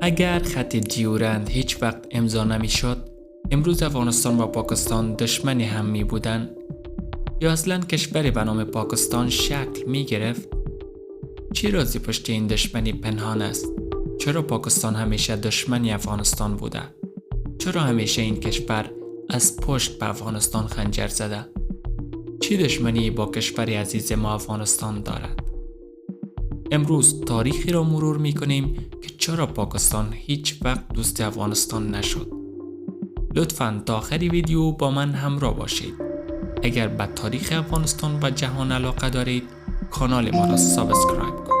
اگر خط دیورند هیچ وقت امضا نمی شد، امروز افغانستان و پاکستان دشمنی هم می بودن؟ یا اصلا کشوری به نام پاکستان شکل می گرفت؟ چی رازی پشت این دشمنی پنهان است؟ چرا پاکستان همیشه دشمنی افغانستان بوده؟ چرا همیشه این کشور از پشت به افغانستان خنجر زده؟ چی دشمنی با کشوری عزیز ما افغانستان دارد؟ امروز تاریخی را مرور می کنیم که چرا پاکستان هیچ وقت دوست افغانستان نشد. لطفاً تا آخر ویدیو با من همراه باشید. اگر به تاریخ افغانستان و جهان علاقه دارید، کانال ما را سابسکرایب کنید.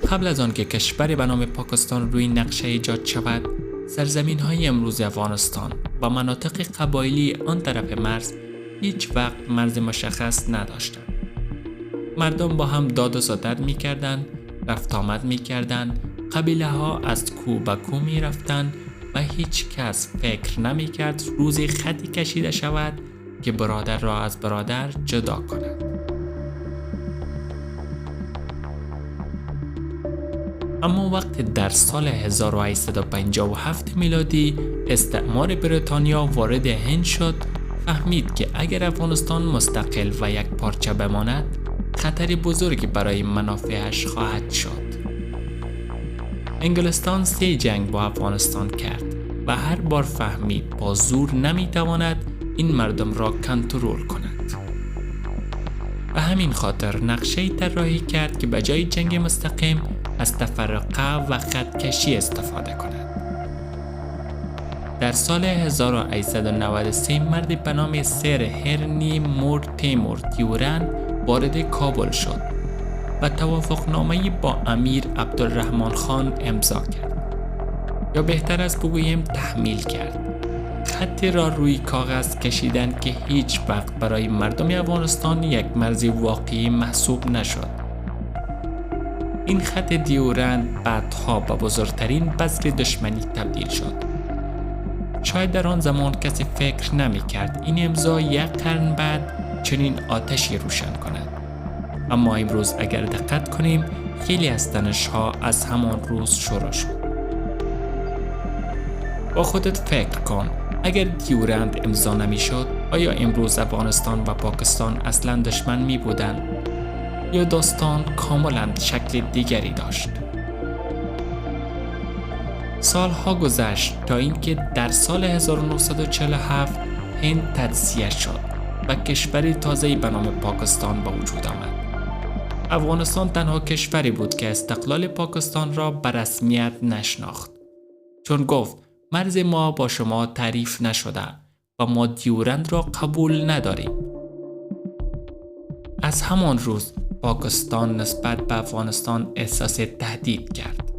قبل از آن که کشوری به نام پاکستان روی نقشه ایجاد شود، سرزمین‌های امروز افغانستان و مناطق قبایلی آن طرف مرز هیچ وقت مرز مشخص نداشتند. مردم با هم داد و ستد می‌کردند، رفت آمد می‌کردند، قبیله‌ها از کو به کو می‌رفتند و هیچ کس فکر نمی‌کرد روزی خطی کشیده شود که برادر را از برادر جدا کند. اما وقتی در سال 1857 میلادی استعمار بریتانیا وارد هند شد، فهمید که اگر افغانستان مستقل و یک پارچه بماند، خطر بزرگی برای منافعش خواهد شد. انگلستان 3 جنگ با افغانستان کرد و هر بار فهمید با زور نمیتواند این مردم را کنترل کند. به همین خاطر نقشه‌ای طراحی کرد که به جای جنگ مستقیم از تفرقه و خطکشی استفاده کند. در سال 1893 مردی به نام سر هنری مورتیمر دیورند وارد کابل شد و توافقنامه‌ای با امیر عبدالرحمن خان امضا کرد. یا بهتر است بگوییم تحمیل کرد. خطی را روی کاغذ کشیدند که هیچ وقت برای مردم افغانستان یک مرزی واقعی محسوب نشد. این خط دیورند بعدها به بزرگترین بذر دشمنی تبدیل شد. شاید در آن زمان کسی فکر نمی کرد این امضا یک قرن بعد چنین آتشی روشن کند. اما امروز اگر دقت کنیم، خیلی از تنش‌ها از همان روز شروع شد. با خودت فکر کن، اگر دیورند امضا نمی شد، آیا امروز افغانستان و پاکستان اصلا دشمن می بودند؟ یا داستان کاملا شکل دیگری داشت؟ سالها گذشت تا اینکه در سال 1947 هند تجزیه شد و کشوری تازه‌ای به نام پاکستان به وجود آمد. افغانستان تنها کشوری بود که استقلال پاکستان را به رسمیت نشناخت، چون گفت مرز ما با شما تعریف نشده و ما دیورند را قبول نداریم. از همان روز پاکستان نسبت به افغانستان احساس تهدید کرد.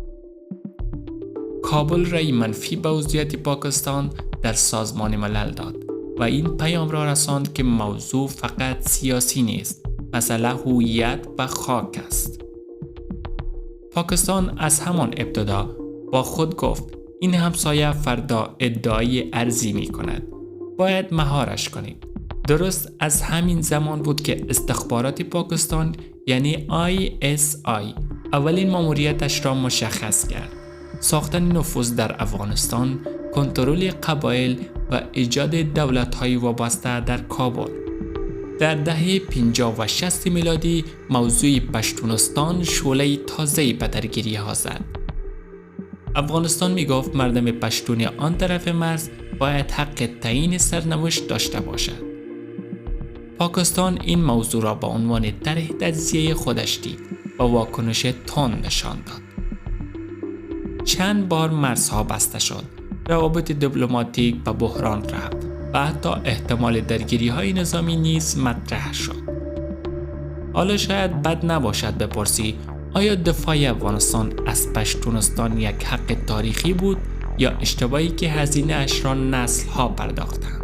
کابل رأی منفی به عضویت پاکستان در سازمان ملل داد و این پیام را رساند که موضوع فقط سیاسی نیست، مسئله هویت و خاک است. پاکستان از همان ابتدا با خود گفت این همسایه فردا ادعای ارضی می کند، باید مهارش کنید. درست از همین زمان بود که استخبارات پاکستان یعنی ISI اولین ماموریتش را مشخص کرد: ساختن نفوذ در افغانستان، کنترل قبایل و ایجاد دولت‌های وابسته در کابل. در دهه 50 و 60 میلادی موضوع پشتونستان شعله تازه‌ای به درگیری‌ها زد. افغانستان میگفت مردم پشتون آن طرف مرز باید حق تعیین سرنوشت داشته باشد. پاکستان این موضوع را با عنوان طرح تجزیه خودش دید و واکنش تند نشان داد. چند بار مرزها بسته شد، روابط دیپلماتیک به بحران رفت و حتی احتمال درگیری‌های نظامی نیز مطرح شد. حالا شاید بد نباشد بپرسی آیا دفاع افغانستان از پشتونستان یک حق تاریخی بود یا اشتباهی که هزینه اش را نسل‌ها پرداختند؟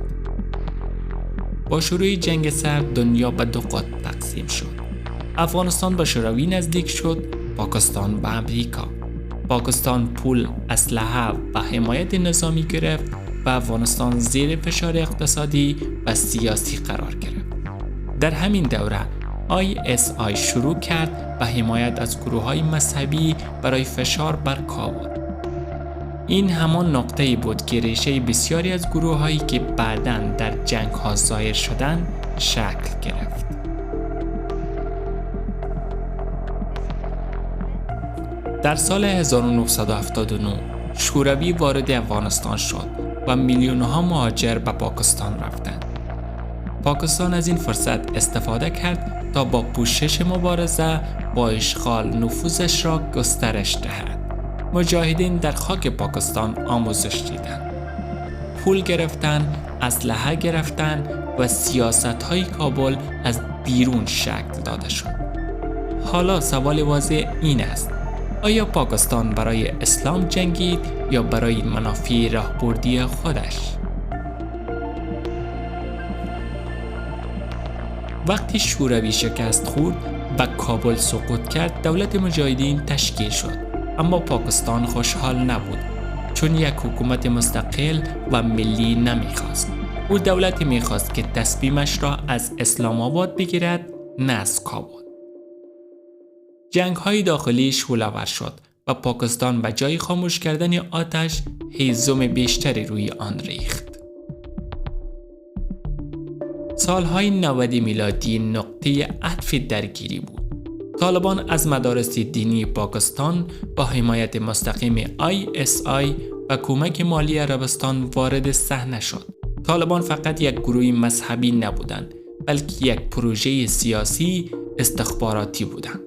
با شروع جنگ سرد دنیا به 2 قطب تقسیم شد. افغانستان به شوروی نزدیک شد، پاکستان به امریکا. پاکستان پول، اسلحه و حمایت نظامی گرفت و افغانستان زیر فشار اقتصادی و سیاسی قرار گرفت. در همین دوره ISI شروع کرد به حمایت از گروه‌های مذهبی برای فشار بر کابل. این همان نقطه‌ای بود که ریشه بسیاری از گروه‌هایی که بعداً در جنگ‌ها ظاهر شدند شکل گرفت. در سال 1979 شوروی وارد افغانستان شد و میلیون‌ها مهاجر به پاکستان رفتند. پاکستان از این فرصت استفاده کرد تا با پوشش مبارزه با اشغال نفوذش را گسترش دهد. مجاهدین در خاک پاکستان آموزش دیدند. پول گرفتن، اسلحه گرفتن و سیاست‌های کابل از بیرون شکل داده شد. حالا سوال واضح این است: آیا پاکستان برای اسلام جنگید یا برای منافع راهبردی خودش؟ وقتی شوروی شکست خورد و کابل سقوط کرد، دولت مجاهدین تشکیل شد. اما پاکستان خوشحال نبود، چون یک حکومت مستقل و ملی نمیخواست. او دولتی میخواست که تصمیمش را از اسلام آباد بگیرد، نه از کابل. جنگ‌های داخلی شعله‌ور شد و پاکستان به جای خاموش کردن آتش، هیزم بیشتری روی آن ریخت. سالهای 90 میلادی نقطه عطف درگیری بود. طالبان از مدارس دینی پاکستان با حمایت مستقیم ISI و کمک مالی عربستان وارد صحنه شد. طالبان فقط یک گروه مذهبی نبودند، بلکه یک پروژه سیاسی استخباراتی بودند.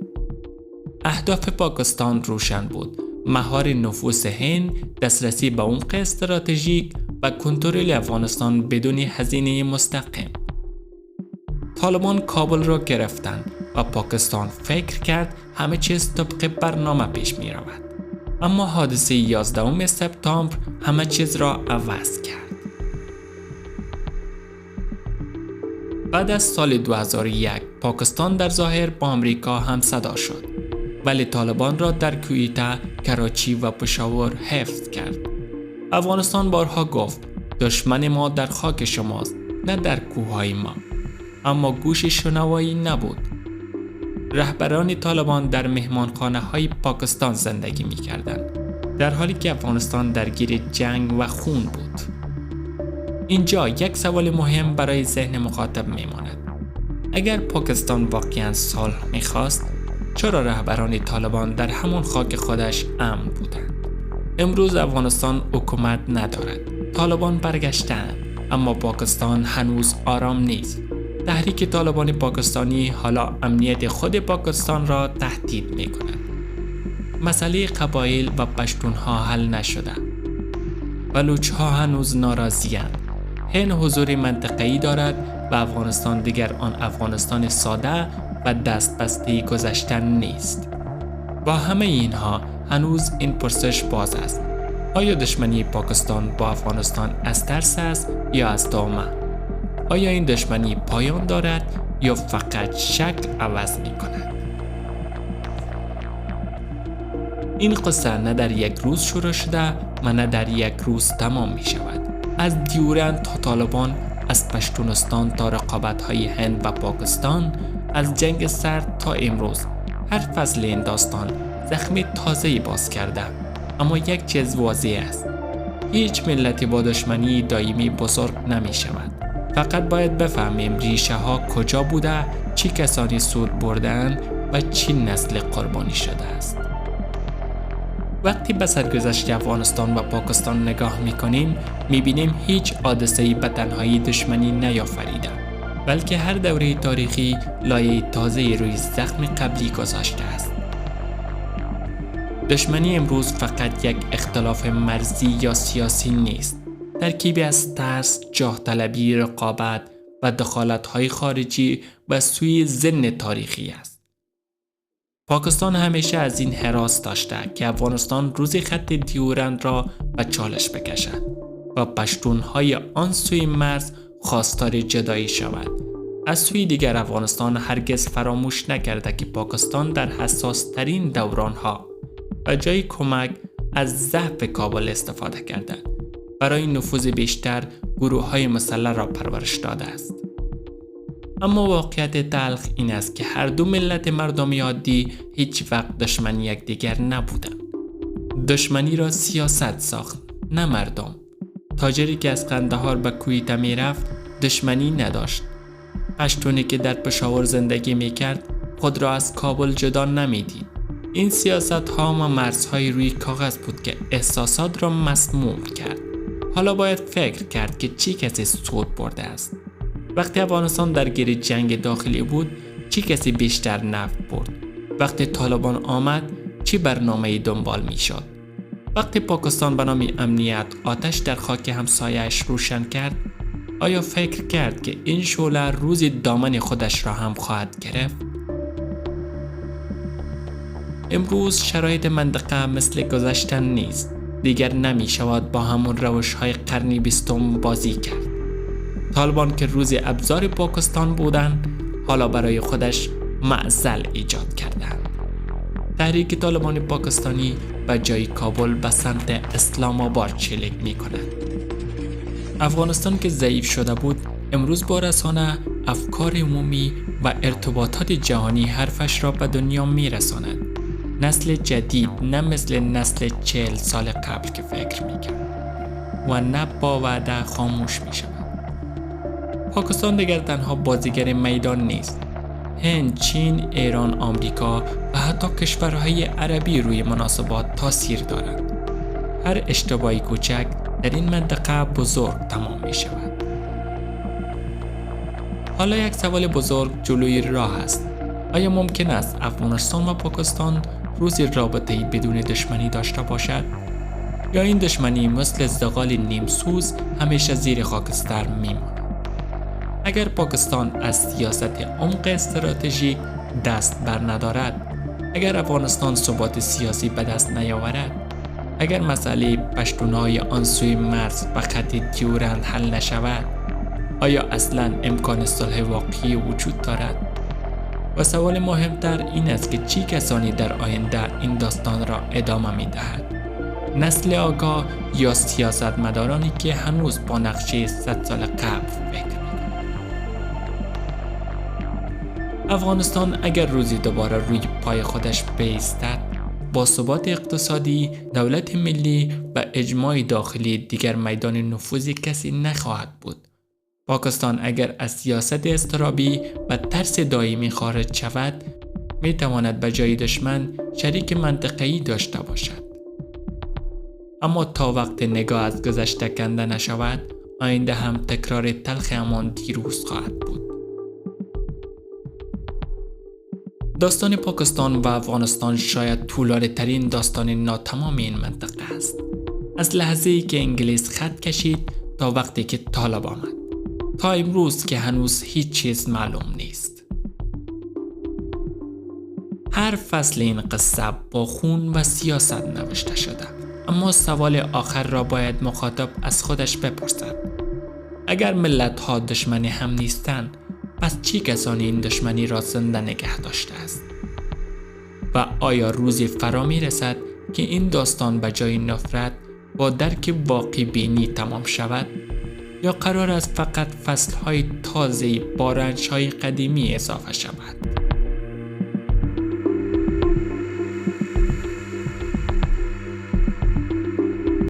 اهداف پاکستان روشن بود: مهار نفوذ هند، دسترسی به عمق استراتژیک و کنترل افغانستان بدون هزینه مستقیم. طالبان کابل را گرفتند و پاکستان فکر کرد همه چیز طبق برنامه پیش می رود. اما حادثه 11 سپتامبر همه چیز را عوض کرد. بعد از سال 2001 پاکستان در ظاهر با آمریکا هم صدا شد، ولی طالبان را در کویتا، کراچی و پشاور حفظ کرد. افغانستان بارها گفت دشمن ما در خاک شماست، نه در کوههای ما. اما گوش شنوایی نبود. رهبران طالبان در مهمانخانه های پاکستان زندگی می کردند، در حالی که افغانستان درگیر جنگ و خون بود. اینجا یک سوال مهم برای ذهن مخاطب می ماند: اگر پاکستان واقعا صلح می خواست، چرا رهبران طالبان در همون خاک خودش امن بودند؟ امروز افغانستان حکومت ندارد. طالبان برگشتند، اما پاکستان هنوز آرام نیست. تحریک طالبان پاکستانی حالا امنیت خود پاکستان را تهدید می کند. مسئله قبایل و پشتونها حل نشده. بلوچها هنوز ناراضی‌اند. هند حضور منطقه‌ای دارد و افغانستان دیگر آن افغانستان ساده و دستبسته گذشتن نیست. با همه اینها هنوز این پرسش باز است: آیا دشمنی پاکستان با افغانستان از ترس است یا از طامع؟ آیا این دشمنی پایان دارد یا فقط شکل عوض می کند؟ این قصه نه در یک روز شروع شده و نه در یک روز تمام می شود. از دیورند تا طالبان، از پشتونستان تا رقابت‌های هند و پاکستان، از جنگ سرد تا امروز، هر فصل این داستان زخم تازه‌ای باز کرده. اما یک چیز واضح است: هیچ ملتی با دشمنی دائمی بزرگ نمی شود. فقط باید بفهمیم ریشه ها کجا بوده، چی کسانی سود بردن و چی نسل قربانی شده است. وقتی به سرگذشت افغانستان و پاکستان نگاه میکنیم، میبینیم هیچ حادثه‌ای به تنهایی دشمنی نیافریده، بلکه هر دوره تاریخی لایه تازه‌ای روی زخم قبلی گذاشته است. دشمنی امروز فقط یک اختلاف مرزی یا سیاسی نیست. ترکیبی از ترس، جاه طلبی، رقابت و دخالت‌های خارجی و سوی ضمن تاریخی است. پاکستان همیشه از این هراس داشته که افغانستان روزی خط دیورند را به چالش بکشد و پشتونهای آن سوی مرز خواستار جدایی شود. از سوی دیگر افغانستان هرگز فراموش نکرده که پاکستان در حساس ترین دورانها و جای کمک از ضعف کابل استفاده کرده. برای نفوذ بیشتر گروه‌های مسلح را پرورش داده است. اما واقعیت تلخ این است که هر دو ملت مردمی عادی هیچ وقت دشمن یکدیگر نبودند. دشمنی را سیاست ساخت، نه مردم. تاجری که از قندهار به کویت می رفت دشمنی نداشت. پشتونی که در پشاور زندگی می کرد خود را از کابل جدا نمی دید. این سیاست ها و مرزهای روی کاغذ بود که احساسات را مسموم کرد. حالا باید فکر کرد که چی کسی سود برده است. وقتی افغانستان درگیر جنگ داخلی بود چی کسی بیشتر نفع برد؟ وقتی طالبان آمد چی برنامه‌ای دنبال می شد؟ وقتی پاکستان به نام امنیت آتش در خاک همسایه‌اش روشن کرد، آیا فکر کرد که این شعله روزی دامن خودش را هم خواهد گرفت؟ امروز شرایط منطقه مثل گذشته نیست. دیگر نمی شود با همون روش‌های قرن 20 بازی کرد. طالبان که روزی ابزار پاکستان بودند، حالا برای خودش معضل ایجاد کردند. تحریک طالبان پاکستانی به جای کابل به سمت اسلام آباد چلیک می کند. افغانستان که ضعیف شده بود امروز با رسانه، افکار عمومی و ارتباطات جهانی حرفش را به دنیا می رساند. نسل جدید نه مثل نسل 40 سال قبل که فکر می کرد و نه با وعده خاموش می شود. پاکستان دیگر تنها بازیگر میدان نیست. هند، چین، ایران، آمریکا و حتی کشورهای عربی روی مناسبات تاثیر دارند. هر اشتباهی کوچک در این منطقه بزرگ تمام می شود. حالا یک سوال بزرگ جلوی راه است. آیا ممکن است افغانستان و پاکستان روزی رابطه‌ای بدون دشمنی داشته باشد؟ یا این دشمنی مثل زغال نیمسوز همیشه زیر خاکستر میماند؟ اگر پاکستان از سیاست عمق استراتژیک دست بر ندارد، اگر افغانستان ثبات سیاسی به دست نیاورد، اگر مسئله پشتونهای آن سوی مرز و خط دیورند حل نشود، آیا اصلاً امکان صلح واقعی وجود دارد؟ و سوال مهمتر این است که چه کسانی در آینده این داستان را ادامه می دهد؟ نسل آگاه یا سیاستمدارانی که هنوز با نقشه 100 سال قبل فکر می کنند؟ افغانستان اگر روزی دوباره روی پای خودش بایستد، با ثبات اقتصادی، دولت ملی و اجماع داخلی دیگر میدان نفوذ کسی نخواهد بود. پاکستان اگر از سیاست اضطرابی و ترس دائمی خارج شود، می تواند به جای دشمن شریک منطقه‌ای داشته باشد. اما تا وقت نگاه از گذشته کنده نشود، آینده هم تکرار تلخ همان دیروز خواهد بود. داستان پاکستان و افغانستان شاید طولانی ترین داستان ناتمام این منطقه است. از لحظه‌ای که انگلیس خط کشید تا وقتی که طالب آمد، تا امروز که هنوز هیچ چیز معلوم نیست. هر فصل این قصه با خون و سیاست نوشته شده، اما سوال آخر را باید مخاطب از خودش بپرسد. اگر ملت ها دشمن هم نیستند، پس چی کسانی این دشمنی را زنده نگه داشته است؟ و آیا روزی فرا می رسد که این داستان به جای نفرت با درک واقع بینی تمام شود؟ یا قرار است فقط فصل‌های تازه‌ای با رنج‌های قدیمی اضافه شود؟